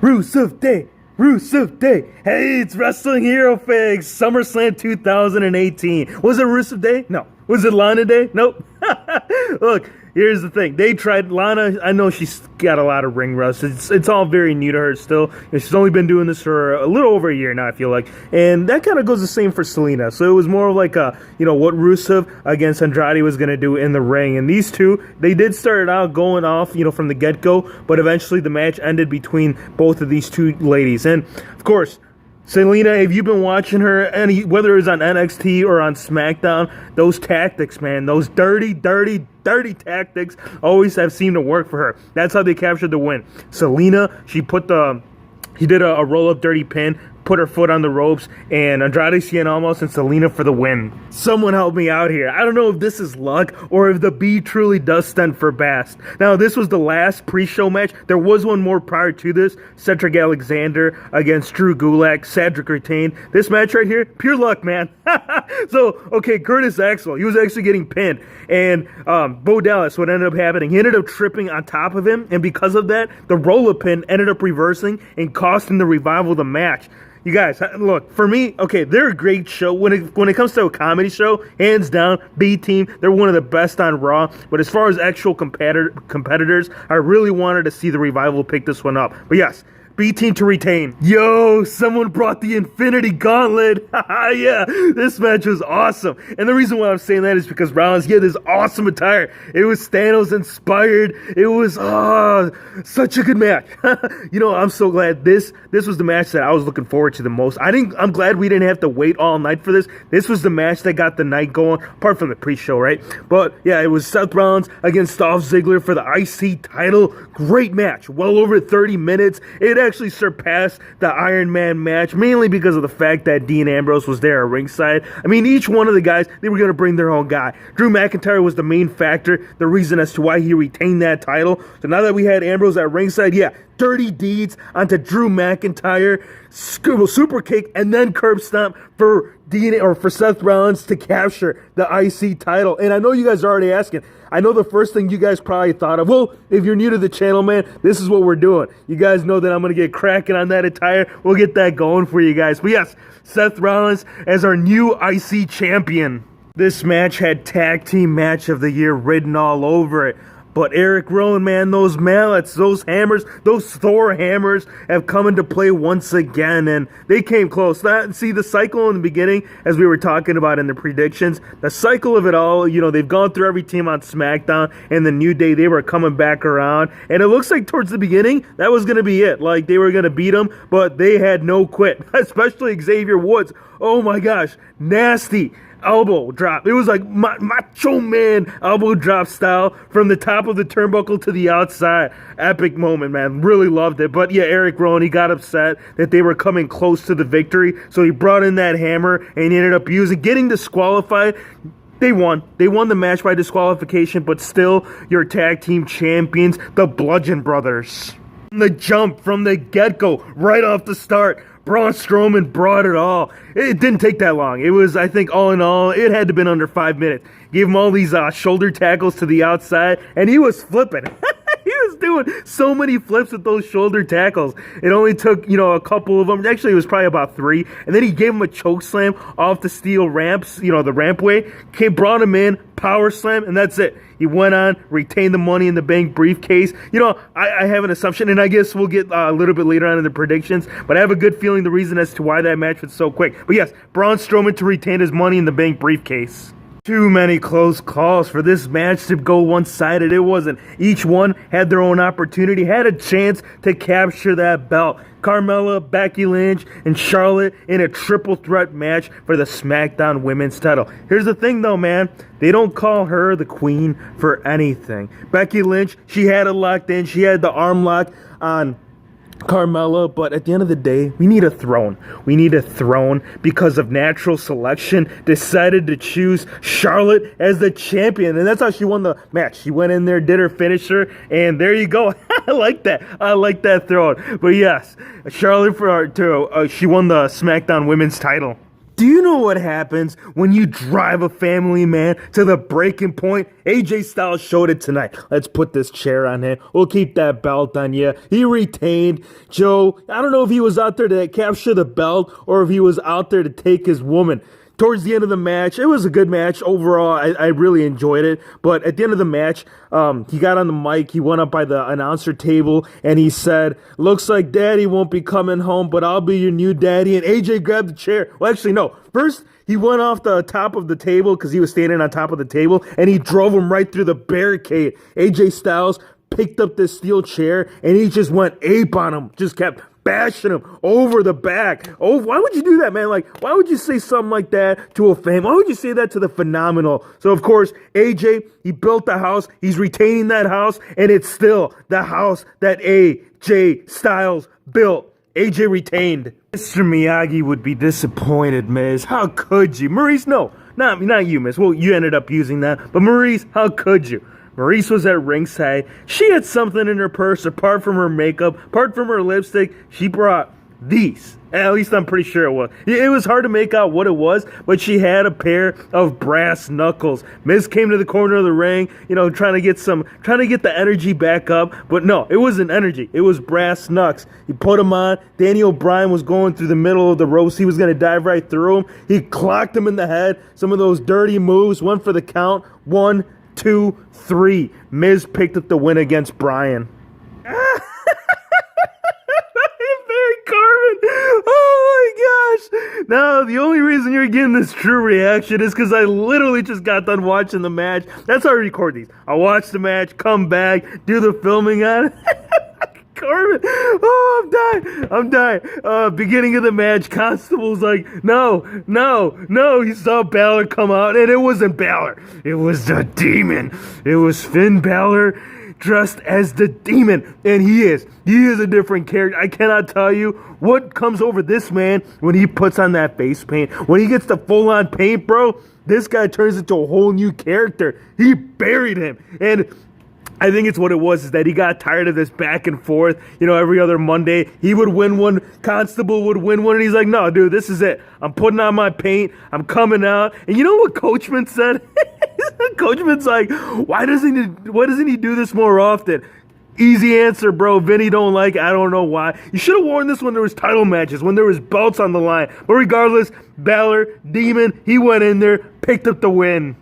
Rusev Day! Rusev Day! Hey, it's Wrestling Hero Figs! SummerSlam 2018. Was it Rusev Day? No. Was it Lana Day? Nope. Look, here's the thing. They tried Lana. I know she's got a lot of ring rust. It's all very new to her still. And she's only been doing this for a little over a year now, I feel like. And that kind of goes the same for Selena. So it was more like what Rusev against Andrade was going to do in the ring. And these two, they did start out going off, from the get-go. But eventually the match ended between both of these two ladies. And, of course, Selena, if you've been watching her, whether it's on NXT or on SmackDown, those tactics, man, those dirty tactics always have seemed to work for her. That's how they captured the win. Selena, she did a roll-up dirty pin, put her foot on the ropes, and Andrade Cien Almost and Selena for the win. Someone help me out here. I don't know if this is luck or if the B truly does stand for Bast. Now, this was the last pre-show match. There was one more prior to this. Cedric Alexander against Drew Gulak. Cedric retained. This match right here, pure luck, man. So, okay, Curtis Axel, he was actually getting pinned. And Bo Dallas, what ended up happening, he ended up tripping on top of him. And because of that, the roll-up pin ended up reversing and costing the Revival the match. You guys, look, for me, okay, they're a great show. When it comes to a comedy show, hands down, B-Team, they're one of the best on Raw. But as far as actual competitors, I really wanted to see the Revival pick this one up. But yes, B-Team to retain. Yo, someone brought the Infinity Gauntlet. Yeah, this match was awesome. And the reason why I'm saying that is because Rollins, he had this awesome attire. It was Thanos inspired. It was such a good match. I'm so glad this was the match that I was looking forward to the most. I'm glad we didn't have to wait all night for this. This was the match that got the night going, apart from the pre-show, right? But yeah, it was Seth Rollins against Dolph Ziggler for the IC title. Great match. Well over 30 minutes. It actually surpassed the Iron Man match, mainly because of the fact that Dean Ambrose was there at ringside. I mean, each one of the guys, they were going to bring their own guy. Drew McIntyre was the main factor, the reason as to why he retained that title. So now that we had Ambrose at ringside, yeah, dirty deeds onto Drew McIntyre, super kick, and then curb stomp for Seth Rollins to capture the IC title. And I know you guys are already asking. I know the first thing you guys probably thought of, well, if you're new to the channel, man, this is what we're doing. You guys know that I'm going to get cracking on that attire. We'll get that going for you guys. But yes, Seth Rollins as our new IC champion. This match had Tag Team Match of the Year written all over it. But Eric Rowan, man, those mallets, those hammers, those Thor hammers have come into play once again, and they came close. See, the cycle in the beginning, as we were talking about in the predictions, the cycle of it all, they've gone through every team on SmackDown, and the New Day, they were coming back around, and it looks like towards the beginning, that was going to be it. Like, they were going to beat them, but they had no quit, especially Xavier Woods. Oh my gosh, nasty elbow drop. It was like Macho Man elbow drop style from the top of the turnbuckle to the outside. Epic moment, man. Really loved it. But yeah, Eric Rowan, he got upset that they were coming close to the victory, so he brought in that hammer and he ended up getting disqualified. They won. They won the match by disqualification, but still your tag team champions, the Bludgeon Brothers. The jump from the get-go, right off the start, Braun Strowman brought it all. It didn't take that long. It was, I think, all in all, it had to have been under 5 minutes. Gave him all these shoulder tackles to the outside, and he was flipping. He was doing so many flips with those shoulder tackles. It only took, a couple of them. Actually, it was probably about 3. And then he gave him a choke slam off the steel ramps, the rampway. Brought him in, power slam, and that's it. He went on, retained the Money in the Bank briefcase. I have an assumption, and I guess we'll get a little bit later on in the predictions, but I have a good feeling the reason as to why that match was so quick. But yes, Braun Strowman to retain his Money in the Bank briefcase. Too many close calls for this match to go one-sided. It wasn't. Each one had their own opportunity, had a chance to capture that belt. Carmella, Becky Lynch, and Charlotte in a triple threat match for the SmackDown Women's title. Here's the thing though, man. They don't call her the queen for anything. Becky Lynch, she had it locked in. She had the arm lock on Carmella, but at the end of the day, we need a throne. We need a throne because of natural selection. Decided to choose Charlotte as the champion, and that's how she won the match. She went in there, did her finisher, and there you go. I like that. I like that throne. But yes, Charlotte she won the SmackDown Women's title. Do you know what happens when you drive a family man to the breaking point? AJ Styles showed it tonight. Let's put this chair on him. We'll keep that belt on you. He retained. Joe, I don't know if he was out there to capture the belt or if he was out there to take his woman. Towards the end of the match, it was a good match overall. I really enjoyed it. But at the end of the match, he got on the mic. He went up by the announcer table and he said, "Looks like Daddy won't be coming home, but I'll be your new daddy." And AJ grabbed the chair. Well, actually, no. First, he went off the top of the table because he was standing on top of the table, and he drove him right through the barricade. AJ Styles picked up this steel chair and he just went ape on him. Just kept bashing him over the back. Oh, why would you do that, man? Like, why would you say something like that to a fan? Why would you say that to the Phenomenal? So, of course, AJ, he built the house. He's retaining that house, and it's still the house that AJ Styles built. AJ retained. Mr. Miyagi would be disappointed, Miz. How could you? Maurice, no. Not you, Miz. Well, you ended up using that. But Maurice, how could you? Maurice was at ringside. She had something in her purse apart from her makeup, apart from her lipstick. She brought these. At least I'm pretty sure it was. It was hard to make out what it was, but she had a pair of brass knuckles. Miz came to the corner of the ring, trying to get the energy back up. But no, it wasn't energy. It was brass knucks. He put them on. Danny O'Brien was going through the middle of the ropes. He was going to dive right through him. He clocked him in the head. Some of those dirty moves. One for the count. 1, 2, 3. Miz picked up the win against Bryan. Oh my gosh. Now, the only reason you're getting this true reaction is because I literally just got done watching the match. That's how I record these. I watch the match, come back, do the filming on it. Corbin. Oh, I'm dying. Beginning of the match, Constable's like, no. He saw Balor come out, and it wasn't Balor. It was the Demon. It was Finn Balor dressed as the Demon, and he is a different character. I cannot tell you what comes over this man when he puts on that face paint. When he gets the full-on paint, bro, this guy turns into a whole new character. He buried him, and I think it's what it was, is that he got tired of this back and forth. Every other Monday, he would win one, Constable would win one, and he's like, no, dude, this is it. I'm putting on my paint. I'm coming out. And you know what Coachman said? Coachman's like, why doesn't he do this more often? Easy answer, bro. Vinny don't like it. I don't know why. You should have worn this when there was title matches, when there was belts on the line. But regardless, Balor, Demon, he went in there, picked up the win.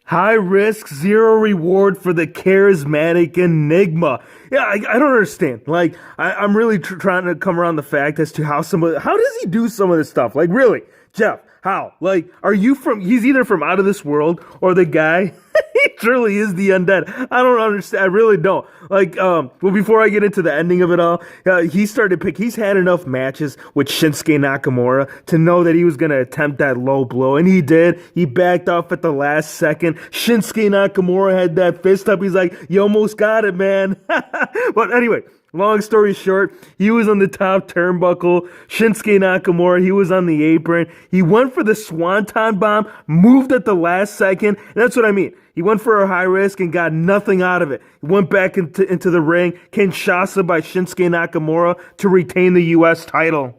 High risk, zero reward for the charismatic Enigma. Yeah, I don't understand. Like, I'm really trying to come around the fact as to how does he do some of this stuff? Like, really, Jeff, how? Like, he's either from out of this world or the guy, he truly is the undead. I don't understand. I really don't. Like, well, before I get into the ending of it all, he's had enough matches with Shinsuke Nakamura to know that he was going to attempt that low blow, and he did. He backed off at the last second. Shinsuke Nakamura had that fist up. He's like, you almost got it, man. But anyway, long story short, he was on the top turnbuckle. Shinsuke Nakamura, he was on the apron. He went for the Swanton Bomb, moved at the last second. And that's what I mean. He went for a high risk and got nothing out of it. He went back into the ring. Kinshasa by Shinsuke Nakamura to retain the U.S. title.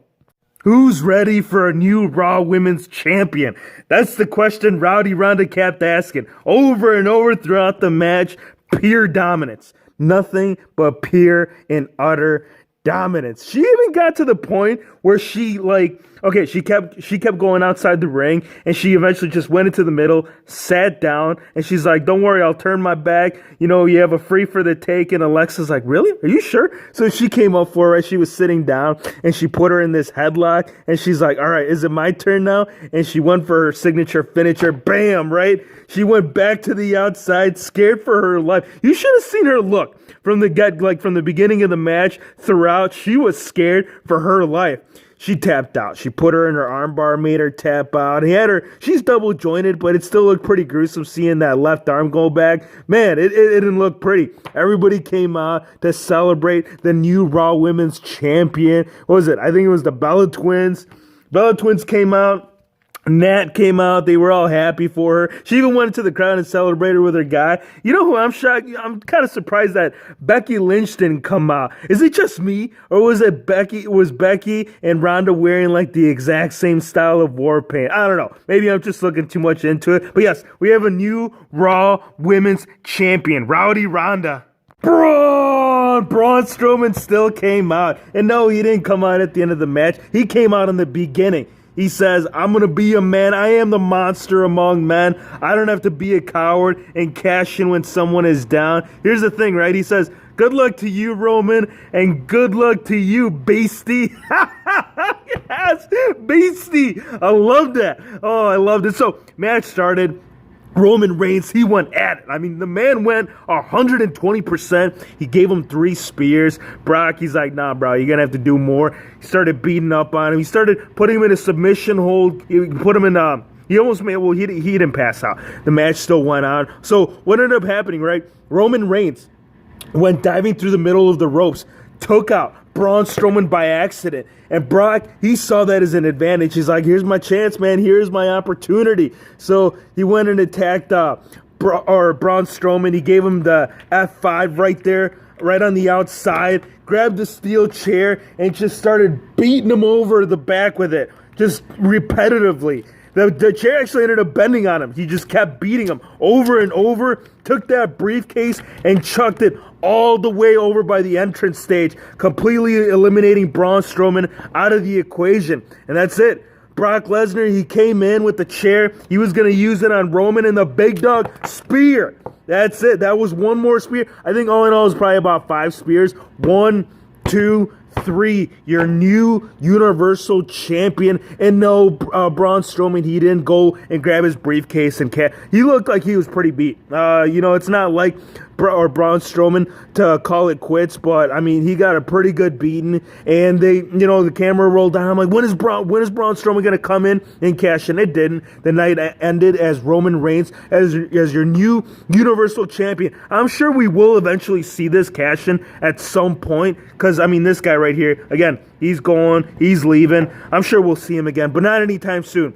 Who's ready for a new Raw Women's Champion? That's the question Rowdy Ronda kept asking over and over throughout the match. Pure dominance. Nothing but pure and utter dominance. She even got to the point where she kept going outside the ring, and she eventually just went into the middle, sat down, and she's like, don't worry, I'll turn my back. You have a free for the take. And Alexa's like, really? Are you sure? So she came up for her as she was sitting down, and she put her in this headlock, and she's like, all right, is it my turn now? And she went for her signature finisher. Bam, right? She went back to the outside, scared for her life. You should have seen her look from the beginning of the match throughout. She was scared for her life. She tapped out. She put her in her armbar, made her tap out. She's double jointed, but it still looked pretty gruesome seeing that left arm go back. Man, it didn't look pretty. Everybody came out to celebrate the new Raw Women's Champion. What was it? I think it was the Bella Twins. Bella Twins came out. Nat came out. They were all happy for her. She even went to the crowd and celebrated with her guy. You know who I'm shocked? I'm kind of surprised that Becky Lynch didn't come out. Is it just me, or was it Becky? Was Becky and Ronda wearing like the exact same style of war paint? I don't know. Maybe I'm just looking too much into it. But yes, we have a new Raw Women's Champion, Rowdy Ronda. Braun Strowman still came out. And no, he didn't come out at the end of the match. He came out in the beginning. He says, I'm going to be a man. I am the monster among men. I don't have to be a coward and cash in when someone is down. Here's the thing, right? He says, good luck to you, Roman, and good luck to you, Beastie. Yes, Beastie. I love that. Oh, I loved it. So, match started. Roman Reigns, he went at it. I mean, the man went 120%. He gave him 3 spears. Brock, he's like, nah, bro, you're going to have to do more. He started beating up on him. He started putting him in a submission hold. He put him in, he almost made, well, he didn't pass out. The match still went on. So what ended up happening, right? Roman Reigns went diving through the middle of the ropes, took out Braun Strowman by accident. And Brock, he saw that as an advantage. He's like, here's my chance, man. Here's my opportunity. So he went and attacked Braun Strowman. He gave him the F5 right there, right on the outside, grabbed the steel chair, and just started beating him over the back with it, just repetitively. The chair actually ended up bending on him. He just kept beating him over and over, took that briefcase and chucked it all the way over by the entrance stage, completely eliminating Braun Strowman out of the equation. And that's it. Brock Lesnar, he came in with the chair. He was going to use it on Roman, and the big dog spear. That's it. That was one more spear. I think all in all it was probably about 5 spears. 1, 2, 3, your new Universal Champion. And no, Braun Strowman, he didn't go and grab his briefcase and he looked like he was pretty beat. It's not like Braun Strowman to call it quits, but I mean, he got a pretty good beating, and the camera rolled down. I'm like, when is Braun Strowman going to come in and cash in? It didn't. The night ended as Roman Reigns as your new Universal Champion. I'm sure we will eventually see this cash in at some point, because I mean, this guy right here, again, he's going, he's leaving. I'm sure we'll see him again, but not anytime soon.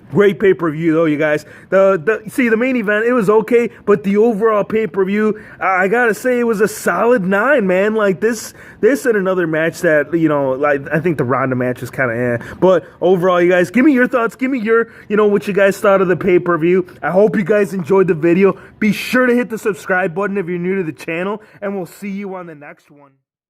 Great pay-per-view, though, you guys. The main event, it was okay, but the overall pay-per-view, I gotta say, it was a solid 9, man. Like, this and another match that, like, I think the Ronda match is kind of But overall, you guys, give me your thoughts. Give me your, what you guys thought of the pay-per-view. I hope you guys enjoyed the video. Be sure to hit the subscribe button if you're new to the channel, and we'll see you on the next one.